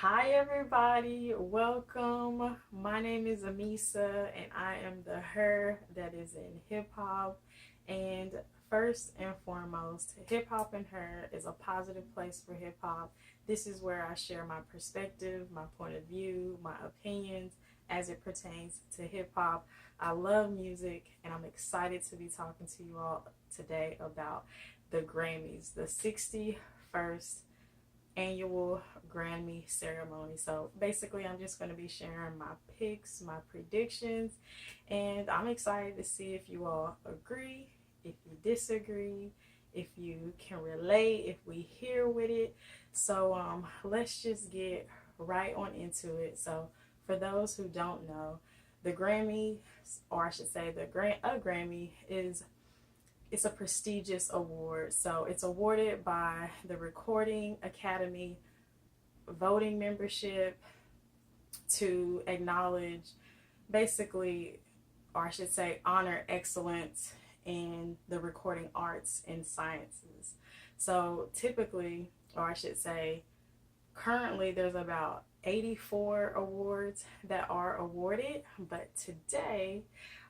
Hi everybody, welcome. My name is Amisa and I am the her that is in hip hop. And first and foremost, hip hop and her is a positive place for hip hop. This is where I share my perspective, my point of view, my opinions as it pertains to hip hop. I love music and I'm excited to be talking to you all today about the Grammys, the 61st annual Grammy ceremony. So basically, I'm just going to be sharing my picks, my predictions, and I'm excited to see if you all agree, if you disagree, if you can relate, if we hear with it. So let's just get right on into it. So for those who don't know, the Grammy, or I should say, a Grammy is it's a prestigious award. So it's awarded by the Recording Academy voting membership to acknowledge, basically, or I should say, honor excellence in the recording arts and sciences. So typically, or I should say, currently there's about 84 awards that are awarded, but today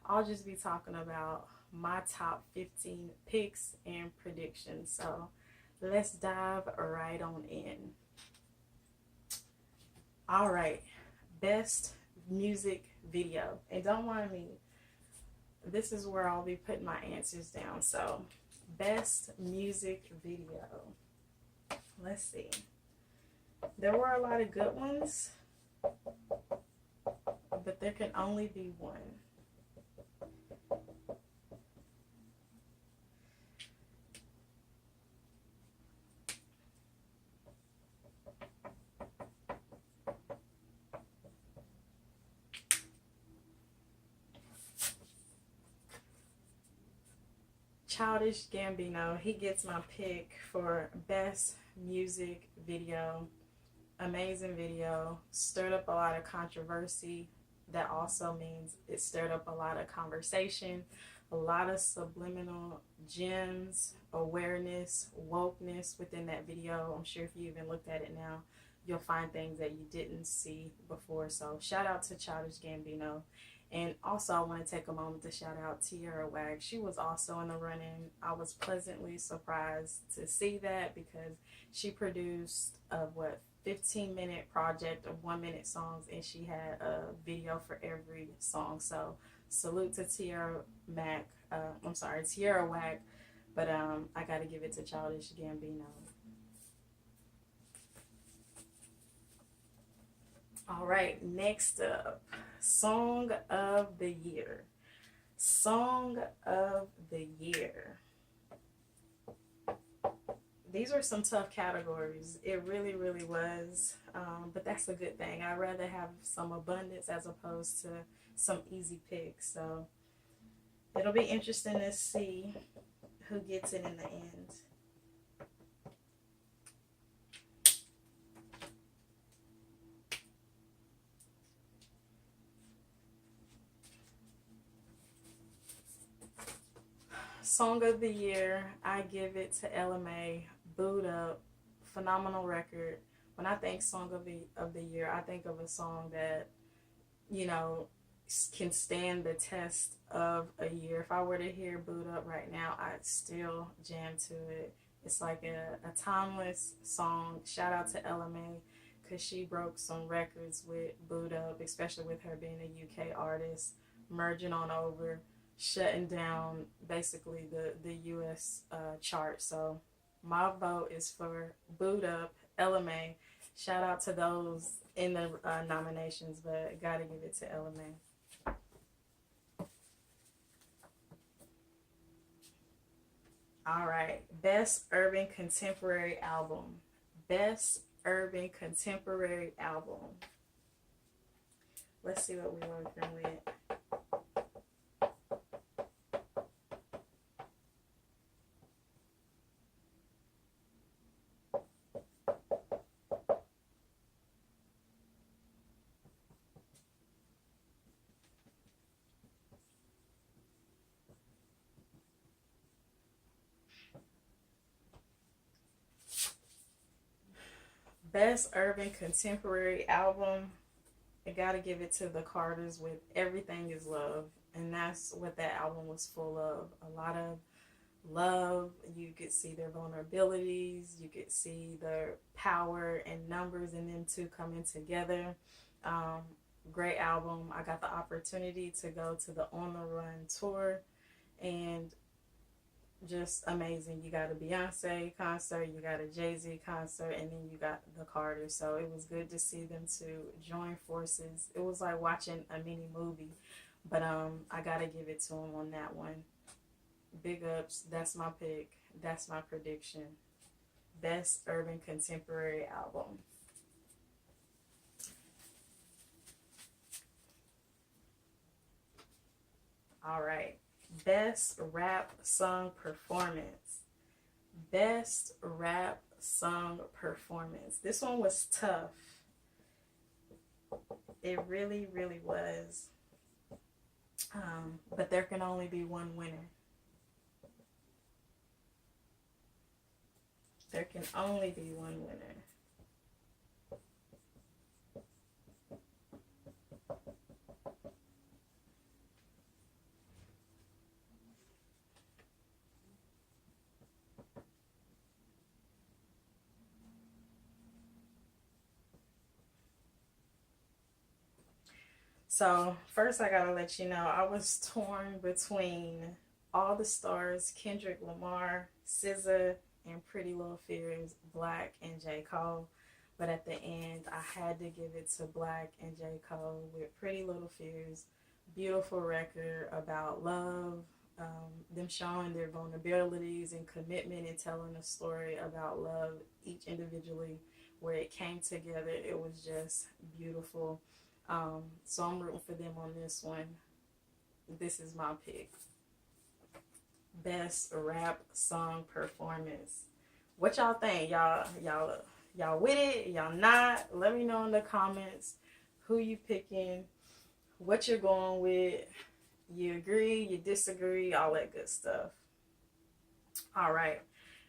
I'll just be talking about my top 15 picks and predictions. So let's dive right on in. All right, best music video. And don't mind me, this is where I'll be putting my answers down. So, best music video. Let's see. There were a lot of good ones, but there can only be one. Childish Gambino, he gets my pick for best music video. Amazing video, stirred up a lot of controversy. That also means it stirred up a lot of conversation, a lot of subliminal gems, awareness, wokeness within that video. I'm sure if you even looked at it now, you'll find things that you didn't see before. So shout out to Childish Gambino. And also, I want to take a moment to shout out Tierra. She was also in the running. I was pleasantly surprised to see that because she produced a 15-minute project of 1-minute songs, and she had a video for every song. So salute to Tierra Whack, but I got to give it to Childish Gambino. All right, next up, Song of the Year. Song of the Year. These were some tough categories. It really, really was. But that's a good thing. I'd rather have some abundance as opposed to some easy picks. So it'll be interesting to see who gets it in the end. Song of the Year, I give it to Ella Mai, Boot Up, phenomenal record. When I think Song of the Year, I think of a song that, you know, can stand the test of a year. If I were to hear Boot Up right now, I'd still jam to it. It's like a timeless song. Shout out to Ella Mai because she broke some records with Boot Up, especially with her being a UK artist, merging on over, shutting down basically the US chart. So my vote is for Boot Up, Ella Mai. Shout out to those in the nominations, but gotta give it to Ella Mai. All right, best urban contemporary album. Best urban contemporary album. Let's see what we're working with. Best Urban Contemporary Album, I gotta give it to the Carters with Everything Is Love. And that's what that album was full of. A lot of love. You could see their vulnerabilities. You could see their power and numbers in them two coming together. Um, Great album. I got the opportunity to go to the On the Run tour, and just amazing. You got a Beyonce concert, you got a Jay-Z concert, and then you got the Carters. So it was good to see them two join forces. It was like watching a mini movie. But I gotta give it to them on that one. Big ups. That's my pick. That's my prediction. Best Urban Contemporary Album. All right. Best Rap Song Performance. Best Rap Song Performance. This one was tough. It really, really was. But there can only be one winner. There can only be one winner. So first I gotta let you know, I was torn between All the Stars, Kendrick Lamar, SZA, and Pretty Little Fears, Black and J.Cole. But at the end, I had to give it to Black and J.Cole with Pretty Little Fears. Beautiful record about love, them showing their vulnerabilities and commitment and telling a story about love, each individually, where it came together. It was just beautiful. So I'm rooting for them on this one. This is my pick. Best Rap Song Performance. What y'all think? Y'all with it? Y'all not? Let me know in the comments who you picking, what you're going with. You agree, you disagree, all that good stuff. All right.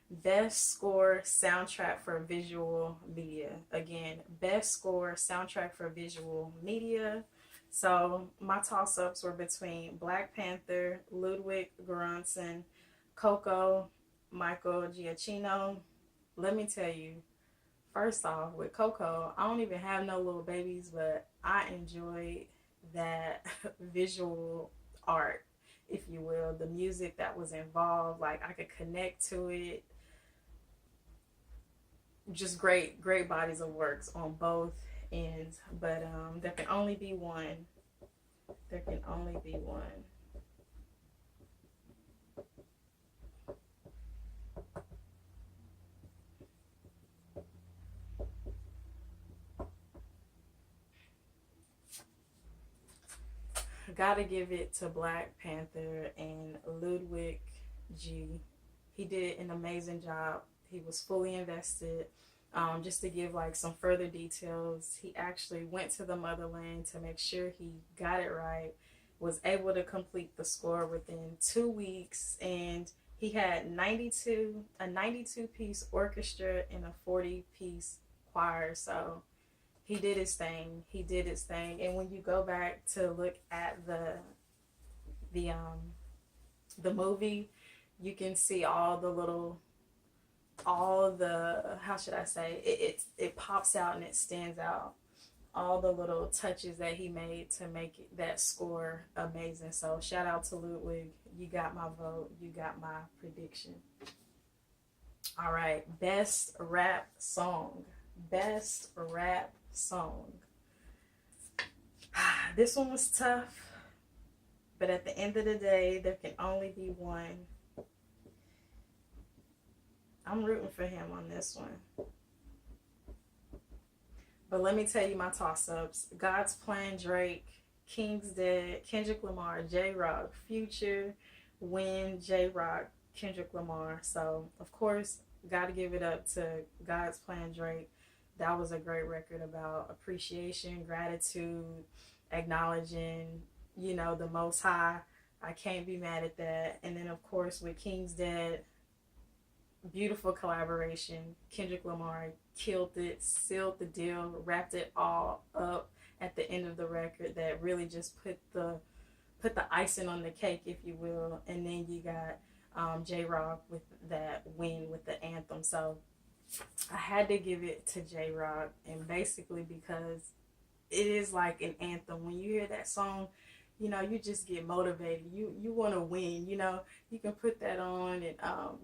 Best Score Soundtrack for Visual Media. Again, Best Score Soundtrack for Visual Media. So my toss-ups were between Black Panther, Ludwig Göransson, Coco, Michael Giacchino. Let me tell you, first off, with Coco, I don't even have no little babies, but I enjoyed that visual art, if you will, the music that was involved. Like, I could connect to it. Just great bodies of works on both ends. But there can only be one. There can only be one. Gotta give it to Black Panther and Ludwig G. He did an amazing job. He was fully invested. Just to give like some further details, he actually went to the motherland to make sure he got it right, was able to complete the score within 2 weeks, and he had a 92 piece orchestra and a 40-piece choir. So he did his thing. He did his thing. And when you go back to look at the movie, you can see all the how should I say, it pops out and it stands out. All the little touches that he made to make that score amazing. So shout out to Ludwig. You got my vote. You got my prediction. All right. Best Rap Song. Best Rap Song. This one was tough, but at the end of the day, there can only be one. I'm rooting for him on this one. But let me tell you my toss-ups. God's Plan, Drake. King's Dead, Kendrick Lamar, J.Rock, Future, Win, J.Rock, Kendrick Lamar. So, of course, got to give it up to God's Plan, Drake. That was a great record about appreciation, gratitude, acknowledging, the Most High. I can't be mad at that. And then, of course, with King's Dead, beautiful collaboration. Kendrick Lamar killed it, sealed the deal, wrapped it all up at the end of the record. That really just put the icing on the cake, if you will. And then you got J-Rock with that win with the anthem. So I had to give it to J-Rock, and basically because it is like an anthem. When you hear that song, you know, you just get motivated. You want to win. You know, you can put that on and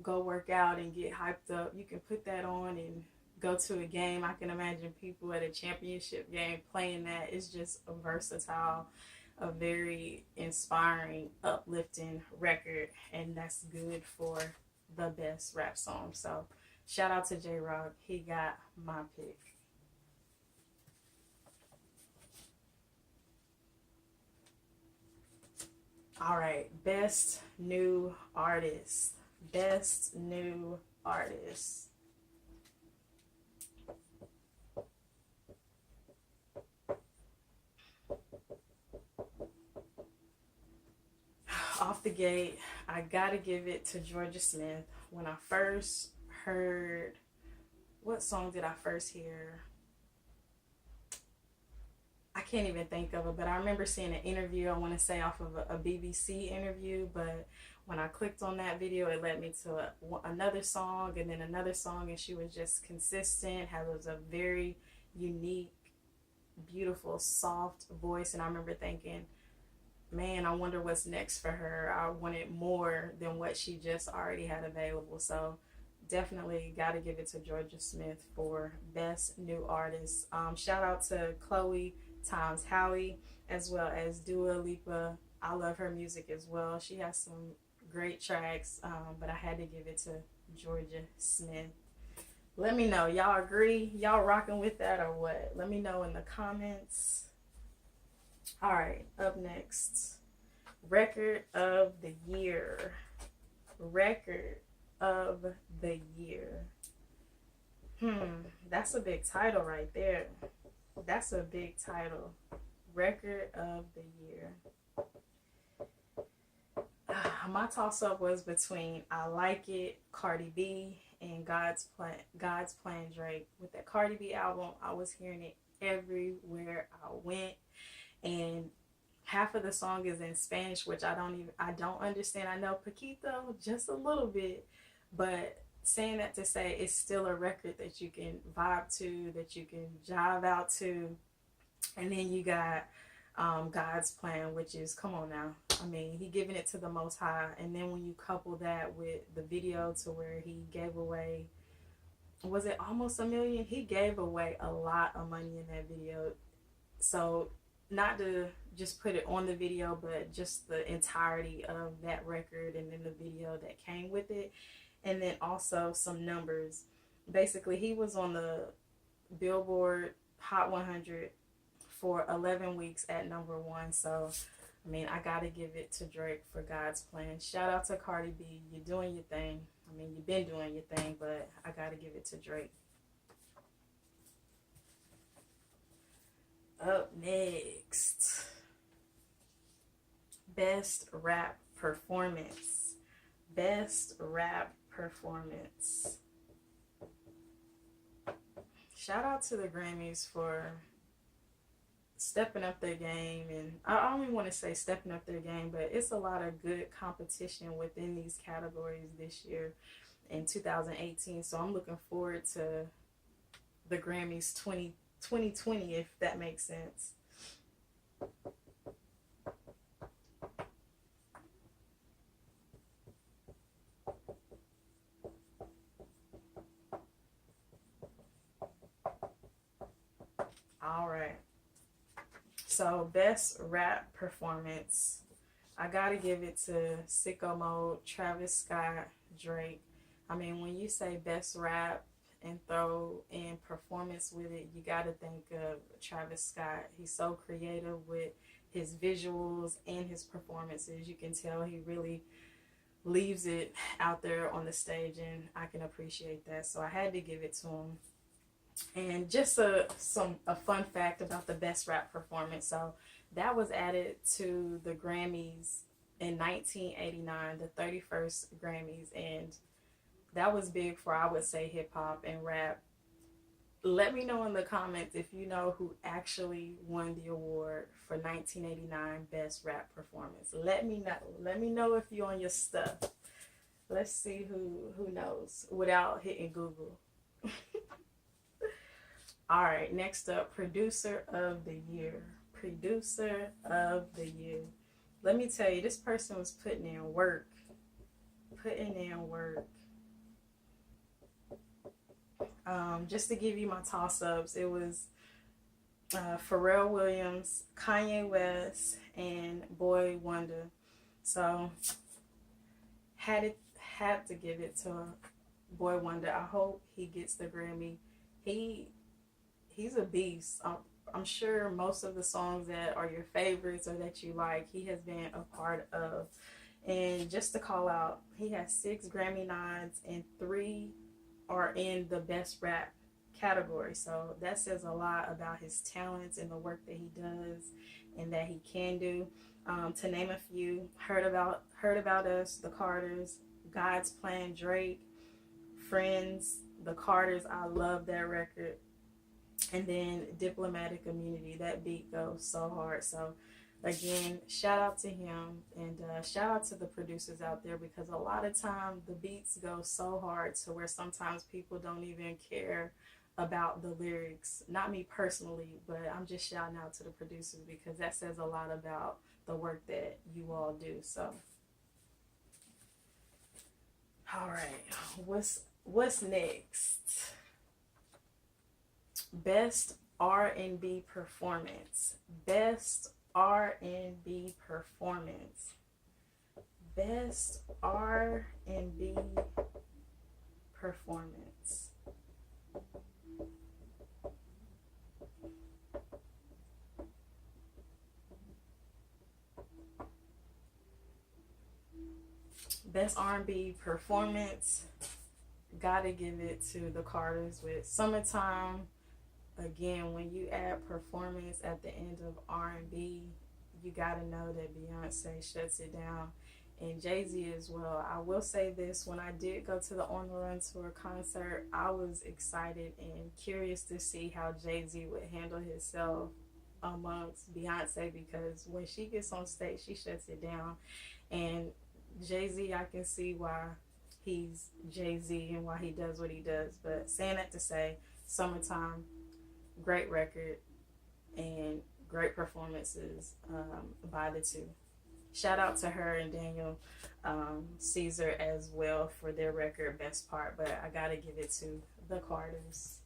go work out and get hyped up. You can put that on and go to a game. I can imagine people at a championship game playing that. It's just a versatile, a very inspiring, uplifting record, and that's good for the best rap song. So shout out to J-Rock. He got my pick. All right, best new artist. Best new artist. Off the gate, I gotta give it to Jorja Smith. When I first heard, what song did I first hear? I can't even think of it, but I remember seeing an interview, I want to say off of a BBC interview, but when I clicked on that video, it led me to another song and then another song, and she was just consistent, was a very unique, beautiful, soft voice, and I remember thinking, man, I wonder what's next for her. I wanted more than what she just already had available. So definitely got to give it to Jorja Smith for best new artist. Shout out to Chloe times Halle, as well as Dua Lipa. I love her music as well. She has some great tracks, but I had to give it to Jorja Smith. Let me know, y'all agree? Y'all rocking with that or what? Let me know in the comments. All right, up next, record of the year. Record of the year. That's a big title right there. That's a big title. Record of the year. My toss-up was between I Like It, Cardi B, and God's Plan, Drake. With that Cardi B album, I was hearing it everywhere I went, and half of the song is in Spanish, which I don't understand. I know poquito, just a little bit, but saying that to say it's still a record that you can vibe to, that you can jive out to. And then you got God's Plan, which is, come on now, I mean, he giving it to the Most High. And then when you couple that with the video to where he gave away, was it almost $1 million? He gave away a lot of money in that video. So not to just put it on the video, but just the entirety of that record and then the video that came with it. And then also some numbers. Basically, he was on the Billboard Hot 100 for 11 weeks at #1. So, I mean, I got to give it to Drake for God's Plan. Shout out to Cardi B. You're doing your thing. I mean, you've been doing your thing, but I got to give it to Drake. Up next, best rap performance. Best rap performance. Shout out to the Grammys for stepping up their game, and I don't even want to say stepping up their game, but it's a lot of good competition within these categories this year in 2018. So I'm looking forward to the Grammys 2020, if that makes sense. All right. So best rap performance, I gotta give it to Sicko Mode, Travis Scott, Drake. I mean, when you say best rap and throw in performance with it, you gotta think of Travis Scott. He's so creative with his visuals and his performances. You can tell he really leaves it out there on the stage, and I can appreciate that. So I had to give it to him. And just a fun fact about the best rap performance. So that was added to the Grammys in 1989, the 31st Grammys, and that was big for, I would say, hip hop and rap Let me know in the comments if you know who actually won the award for 1989 Best Rap Performance. Let me know. Let me know if you're on your stuff. Let's see who knows without hitting Google. All right, next up, Producer of the Year. Producer of the Year. Let me tell you, this person was putting in work. Putting in work. Just to give you my toss-ups, it was Pharrell Williams, Kanye West, and Boy Wonder. So had to give it to Boy Wonder. I hope he gets the Grammy. He's a beast. I'm sure most of the songs that are your favorites or that you like, he has been a part of. And just to call out, he has 6 Grammy nods and 3 are in the Best Rap category. So that says a lot about his talents and the work that he does and that he can do. To name a few, Heard About Us, The Carters, God's Plan, Drake, Friends, The Carters. I love that record. And then Diplomatic Immunity. That beat goes so hard. So again, shout out to him, and shout out to the producers out there, because a lot of time the beats go so hard to where sometimes people don't even care about the lyrics. Not me personally, but I'm just shouting out to the producers because that says a lot about the work that you all do. So all right, what's next? Best R&B Performance. Best R&B Performance. Best R&B Performance. Best R&B Performance. Gotta give it to the Carters with Summertime. Again, when you add performance at the end of R&B, you gotta know that Beyonce shuts it down, and Jay-Z as well. I will say this, when I did go to the On the Run Tour concert, I was excited and curious to see how Jay-Z would handle himself amongst Beyonce, because when she gets on stage, she shuts it down. And Jay-Z, I can see why he's Jay-Z and why he does what he does. But saying that to say, Summertime, great record and great performances by the two. Shout out to her and Daniel Caesar as well for their record Best Part, but I gotta give it to the Carters.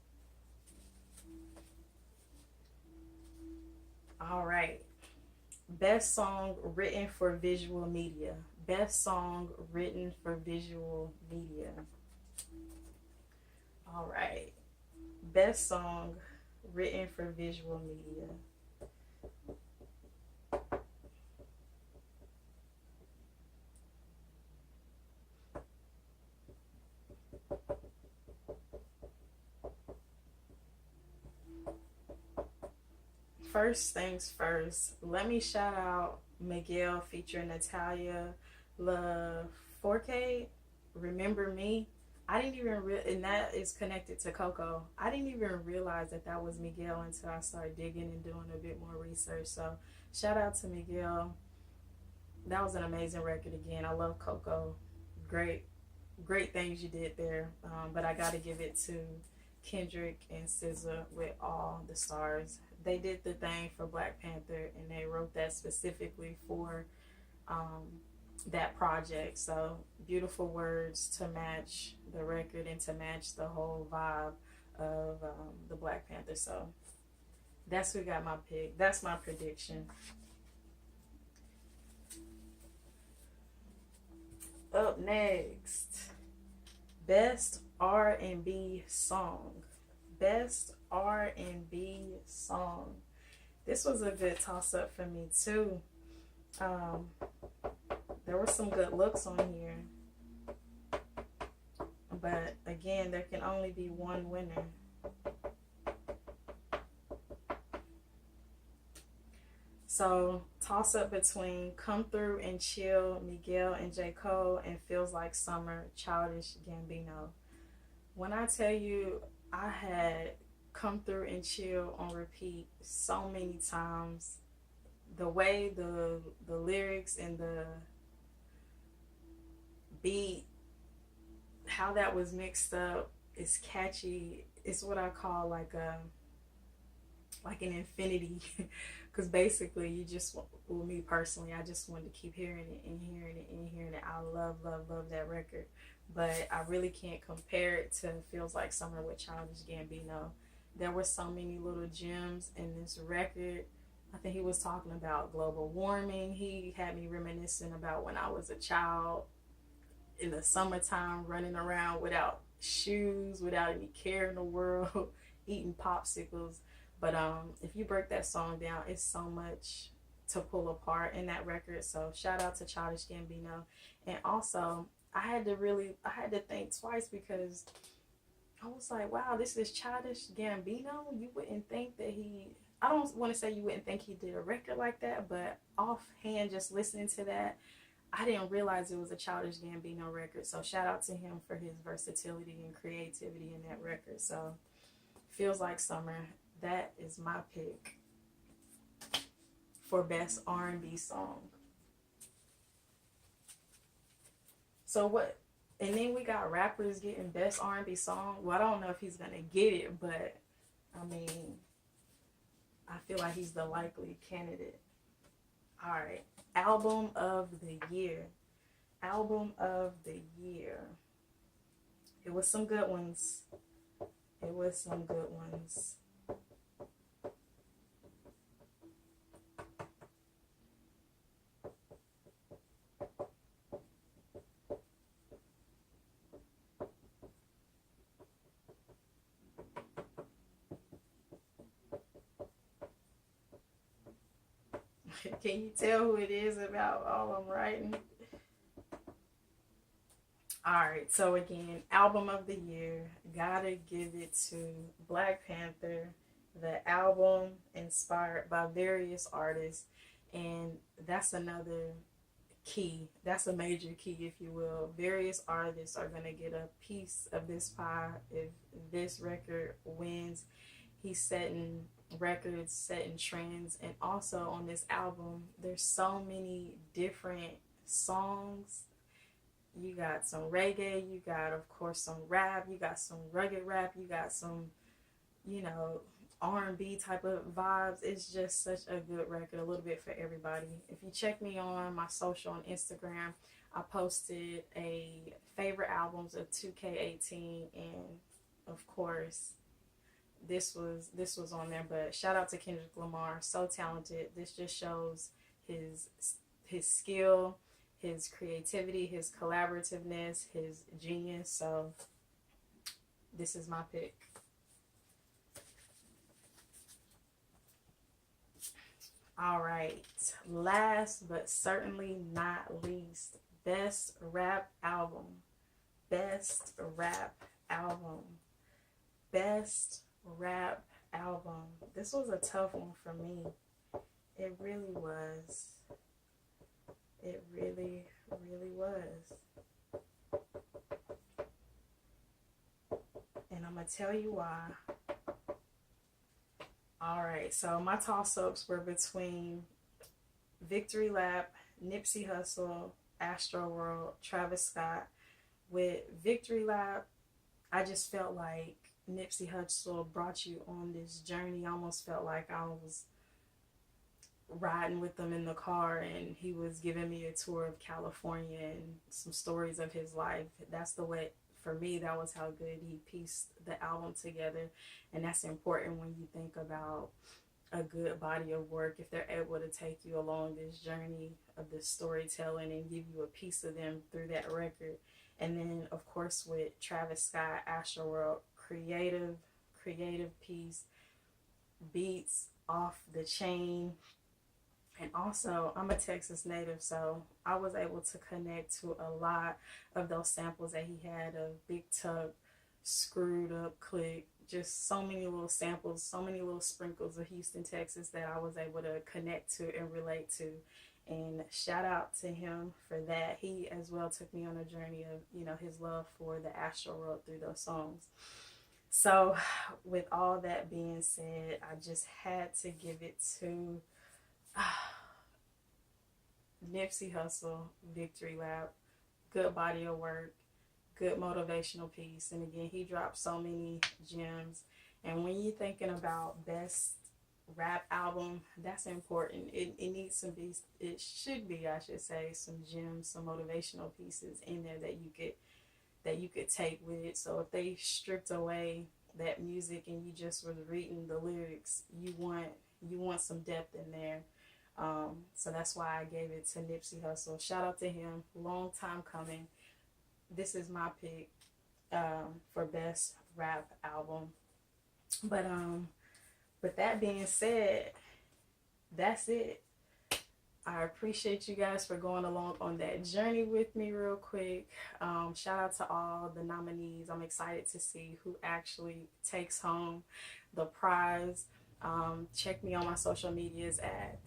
All right, Best Song Written for Visual Media. Best Song Written for Visual Media. All right, Best Song Written for Visual Media. First things first, let me shout out Miguel featuring Natalia Lafourcade, Remember Me. I didn't even and that is connected to Coco. I didn't even realize that that was Miguel until I started digging and doing a bit more research. So shout out to Miguel. That was an amazing record again. I love Coco. Great things you did there. But I got to give it to Kendrick and SZA with All the Stars. They did the thing for Black Panther, and they wrote that specifically for that project. So beautiful words to match the record and to match the whole vibe of the Black Panther. So that's who got my pick. That's my prediction. Up next, Best R&B Song. Best R&B Song. This was a good toss-up for me too. There were some good looks on here, but again, there can only be one winner. So toss up between Come Through and Chill, Miguel and J.Cole, and Feels Like Summer, Childish, Gambino. When I tell you, I had come through and chill on repeat so many times. The way the lyrics and the beat, how that was mixed up, is catchy. It's what I call like an infinity, because basically you just, well, me personally, I just wanted to keep hearing it and hearing it and hearing it. I love that record, but I really can't compare it to Feels Like Summer with Childish Gambino. There were so many little gems in this record. I think he was talking about global warming. He had me reminiscing about when I was a child in the summertime, running around without shoes, without any care in the world, eating popsicles. But if you break that song down, it's so much to pull apart in that record. So shout out to Childish Gambino. And also, I had to think twice, because I was like, wow, this is Childish Gambino. You wouldn't think that I don't want to say you wouldn't think he did a record like that, but offhand, just listening to that, I didn't realize it was a Childish Gambino record. So shout out to him for his versatility and creativity in that record. So Feels Like Summer, that is my pick for best R&B song. So what? And then we got rappers getting best R&B song. Well, I don't know if he's gonna get it, but I mean, I feel like he's the likely candidate. All right, album of the year. Album of the year. It was some good ones. It was some good ones. Can you tell who it is about all I'm writing? Alright, so again, album of the year. Gotta give it to Black Panther. The album inspired by various artists. And that's another key. That's a major key, if you will. Various artists are going to get a piece of this pie if this record wins. He's setting records, setting trends. And also on this album, there's so many different songs. You got some reggae, you got, of course, some rap, you got some rugged rap, you got some, R&B type of vibes. It's just such a good record, a little bit for everybody. If you check me on my social on Instagram, I posted a favorite albums of 2K18, and of course, this was on there. But shout out to Kendrick Lamar, so talented. This just shows his skill, his creativity, his collaborativeness, his genius. So this is my pick. All right, last but certainly not least, best rap album. Best rap album. Best rap album. This was a tough one for me. It really was. It really, really was. And I'm going to tell you why. Alright, so my toss-ups were between Victory Lap, Nipsey Hussle, Astroworld, Travis Scott. With Victory Lap, I just felt like Nipsey Hussle brought you on this journey. I almost felt like I was riding with them in the car, and he was giving me a tour of California and some stories of his life. That's the way, for me, that was how good he pieced the album together. And that's important when you think about a good body of work, if they're able to take you along this journey of this storytelling and give you a piece of them through that record. And then, of course, with Travis Scott, Astroworld, creative piece, beats off the chain. And also, I'm a Texas native, so I was able to connect to a lot of those samples that he had of Big Tuck, Screwed Up Click, just so many little samples, so many little sprinkles of Houston, Texas that I was able to connect to and relate to. And shout out to him for that. He as well took me on a journey of, his love for the Astroworld through those songs. So with all that being said, I just had to give it to Nipsey Hussle, Victory Lap. Good body of work, good motivational piece. And again, he dropped so many gems. And when you're thinking about best rap album, that's important. It needs some be, it should be, I should say, some gems, some motivational pieces in there that you could take with it. So if they stripped away that music and you just was reading the lyrics, you want some depth in there. So that's why I gave it to Nipsey Hussle. Shout out to him. Long time coming. This is my pick for best rap album. But with that being said, that's it. I appreciate you guys for going along on that journey with me real quick. Shout out to all the nominees. I'm excited to see who actually takes home the prize. Check me on my social medias at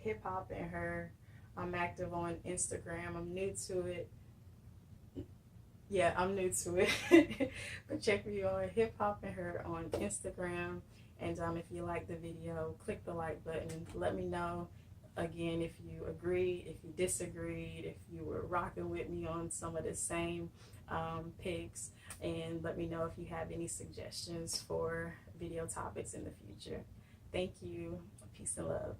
Hip-Hop and Her. I'm active on Instagram. I'm new to it. Yeah, I'm new to it. But check me on Hip-Hop and Her on Instagram. And if you like the video, click the like button. Let me know, again, if you agreed, if you disagreed, if you were rocking with me on some of the same picks. And let me know if you have any suggestions for video topics in the future. Thank you. Peace and love.